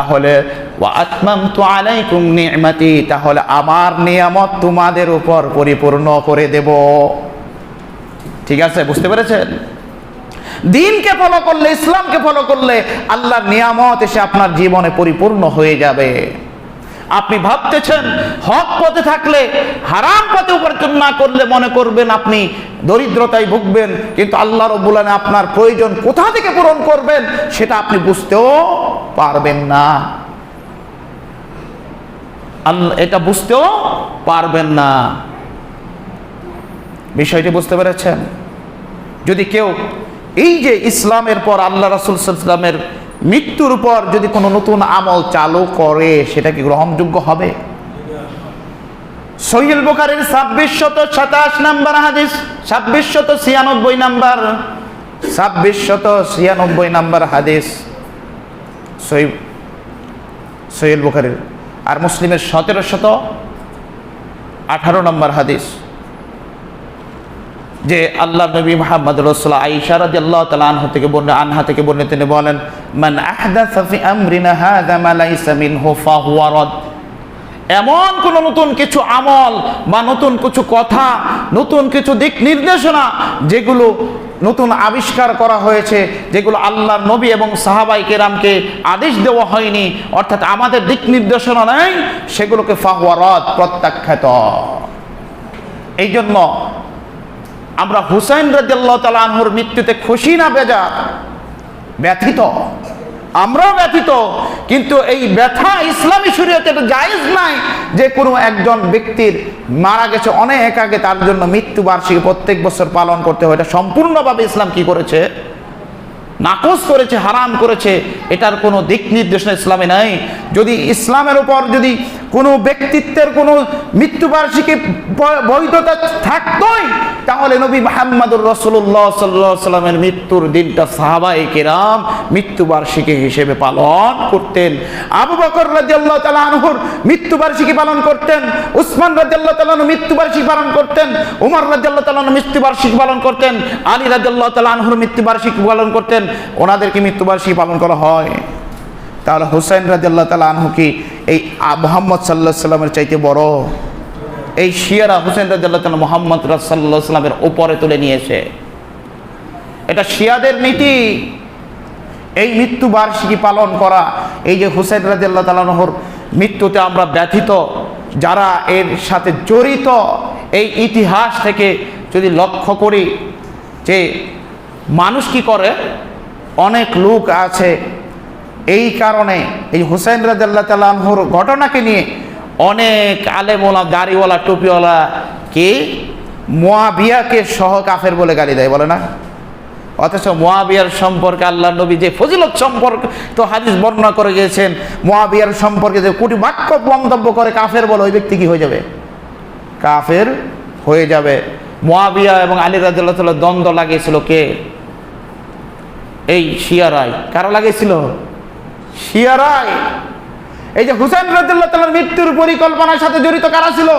তাহলে ওয়া আতমামতু আলাইকুম নি'মাতি, তাহলে আমার নিয়ামত তোমাদের উপর পরিপূর্ণ করে দেব। ঠিক আছে, বুঝতে পেরেছেন? দ্বীনকে ফলো করলে, ইসলামকে ফলো করলে আল্লাহর নিয়ামত এসে আপনার জীবনে পরিপূর্ণ হয়ে যাবে। আপনি ভাবতেছেন হক পথে থাকলে, হারাম পথে উপার্জন না করলে মনে করবেন আপনি দরিদ্রতায় ভুগবেন, কিন্তু আল্লাহ রাব্বুল আলামিন আপনার প্রয়োজন কোথা থেকে পূরণ করবেন সেটা আপনি বুঝতেও পারবেন না। এটা বুঝতেও পারবেন না। বিষয়টি বুঝতে পেরেছেন? যদি কেউ এই যে ইসলামের পর আল্লাহ রাসূল সাল্লাল্লাহু আলাইহি ওয়াসাল্লামের মৃত্যুর পর যদি কোনো নতুন আমল চালু করে, সেটা কি গ্রহণযোগ্য হবে? সহিহ বুখারীর 2627 নম্বর হাদিস, 2696 নম্বর, 2696 নম্বর হাদিস সহিহ বুখারীর, আর মুসলিমের 1718 নম্বর হাদিস, যে আল্লাহ নবী মুহাম্মদ রাসূলুল্লাহ আয়েশা রাদিয়াল্লাহু তাআলা আনহা থেকে বর্ণিত, তিনি বলেন, মান আহদাসা ফি আমরিনা হাযা মা লাইসা মিনহু ফাহুয়া রাদ। এমন কোন নতুন কিছু আমল বা নতুন কিছু কথা, নতুন কিছু দিক নির্দেশনা যেগুলো নতুন আবিষ্কার করা হয়েছে, যেগুলো আল্লাহর নবী এবং সাহাবায়ে কেরামকে আদেশ দেওয়া হয়নি, অর্থাৎ আমাদের দিক নির্দেশনা নেই, সেগুলোকে ফাহুয়া রাদ, প্রত্যাখ্যাত। এই জন্য আমরা হুসাইন রাদিয়াল্লাহু তাআলা আনহুর মৃত্যুতে খুশি না বেজার? ব্যথিত, আমরাও ব্যথিত। কিন্তু এই ব্যথা ইসলামী শরীয়তে এটা জায়েজ নাই যে কোনো একজন ব্যক্তির মারা গেছে অনেক আগে, তার জন্য মৃত্যুবার্ষিকী প্রত্যেক বছর পালন করতে হয়। এটা সম্পূর্ণভাবে ইসলাম কি করেছে? নাকচ করেছে, হারাম করেছে। এটার কোনো দিক নির্দেশনা ইসলামে নাই। যদি ইসলামের উপর যদি কোনো ব্যক্তিত্বের কোনো মৃত্যুবার্ষিকী বৈধতা থাকতোই, তাহলে নবী মুহাম্মদুর রাসূলুল্লাহ সাল্লাল্লাহু আলাইহি ওয়াসাল্লামের মৃত্যুর দিনটা সাহাবায়ে কেরাম মৃত্যুবার্ষিকী হিসেবে পালন করতেন। আবু বকর রাদিয়াল্লাহু তাআলা আনহুর মৃত্যুবার্ষিকী পালন করতেন, উসমান রাদিয়াল্লাহু তাআলা আনহু মৃত্যুবার্ষিকী পালন করতেন, ওমর রাদিয়াল্লাহু তাআলা আনহু মৃত্যুবার্ষিকী পালন করতেন, আলী রাদিয়াল্লাহু তাআলা আনহুর মৃত্যুবার্ষিকী পালন করতেন। ওনাদেরকে মৃত্যুবার্ষিকী পালন করা হয়। তাহলে হুসাইন রাদিয়াল্লাহু তাআলা আনহু কি এই মুহাম্মদ সাল্লাল্লাহু আলাইহি ওয়াসাল্লামের চাইতে বড়? এই শিয়ারা হুসাইন রাদিয়াল্লাহু তাআলা মুহাম্মদ সাল্লাল্লাহু আলাইহি ওয়াসাল্লামের উপরে তুলে নিয়েছে। এটা শিয়াদের নীতি। এই মৃত্যুবার্ষিকী পালন করা, এই যে হুসাইন রাদিয়াল্লাহু তাআলা আনহুর মৃত্যুতে আমরা ব্যথিত, যারা এর সাথে জড়িত, এই ইতিহাস থেকে যদি লক্ষ্য করি যে মানুষ কি করে, অনেক লোক আছে এই কারণে এই হুসাইন রাদিয়াল্লাহু তাআলা আনহুর ঘটনাকে নিয়ে অনেক আলেমওয়ালা, দাড়িওয়ালা, টুপিওয়ালা কি মুয়াবিয়াকে সহ কাফের বলে গালি দেয়, বলে না? অথচ মুয়াবিয়ার সম্পর্কে আল্লাহর নবী যে ফজিলত সম্পর্কে তো হাদিস বর্ণনা করে গিয়েছেন, মুয়াবিয়ার সম্পর্কে যে কোটি বাক্য মন্তব্য করে কাফের বলে, ওই ব্যক্তি কি হয়ে যাবে? কাফের হয়ে যাবে। মুয়াবিয়া এবং আলী রাদিয়াল্লাহু তাআলা দ্বন্দ্ব লাগিয়েছিল কে? এই শিয়ারাই। কারা লাগিয়েছিল? শিয়ারাই। এই যে হুসাইন রাদিয়াল্লাহু তাআলার মৃত্যুর পরিকল্পনার সাথে জড়িত কারা ছিল?